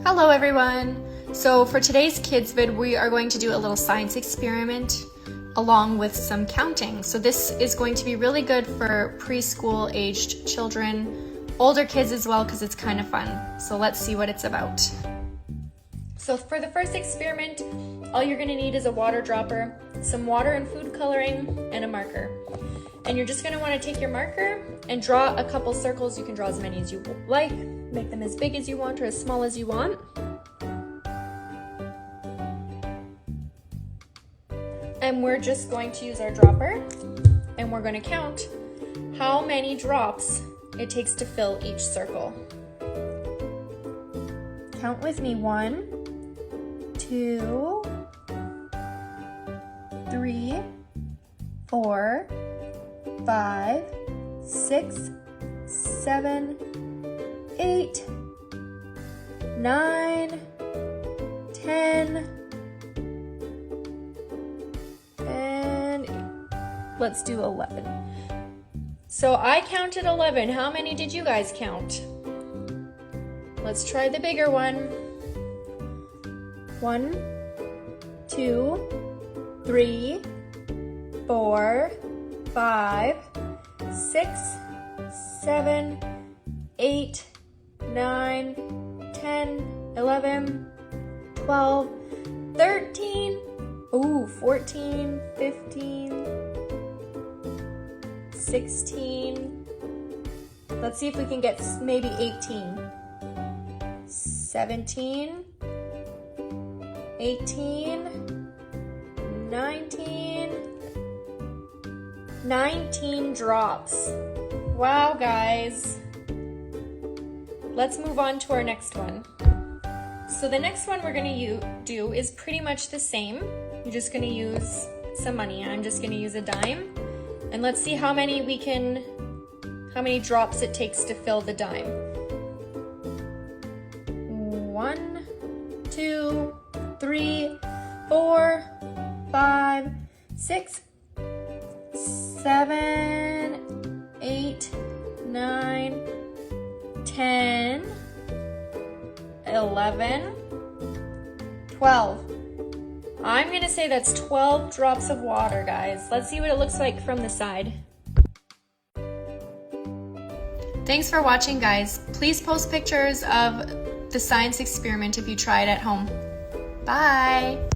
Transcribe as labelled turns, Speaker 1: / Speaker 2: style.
Speaker 1: Hello everyone! So for today's kids vid, we are going to do a little science experiment along with some counting. So this is going to be really good for preschool aged children, older kids as well, because it's kind of fun. So let's see what it's about. So for the first experiment, all you're going to need is a water dropper, some water and food coloring, and a marker. And you're just going to want to take your marker and draw a couple circles. You can draw as many as you like, make them as big as you want or as small as you want. And we're just going to use our dropper and we're going to count how many drops it takes to fill each circle. Count with me. 1, 2, 3, 4, 5, 6, 7, 8, 9, 10, and let's do 11. So I counted 11. How many did you guys count? Let's try the bigger one. 1, 2, 3, 4, 5, 6, 7, 8, 9, 10, 11, 12, 13, 14, 15, 16. Let's see if we can get maybe 18. 17, 18, 19 drops. Wow, guys. Let's move on to our next one. So the next one we're going to do is pretty much the same. You're just going to use some money. I'm just going to use a dime. And let's see how many drops it takes to fill the dime. 1, 2, 3, 4, 5, 6, 7, 8, 9, 10, 11, 12. I'm gonna say that's 12 drops of water, guys. Let's see what it looks like from the side. Thanks for watching, guys. Please post pictures of the science experiment if you try it at home. Bye!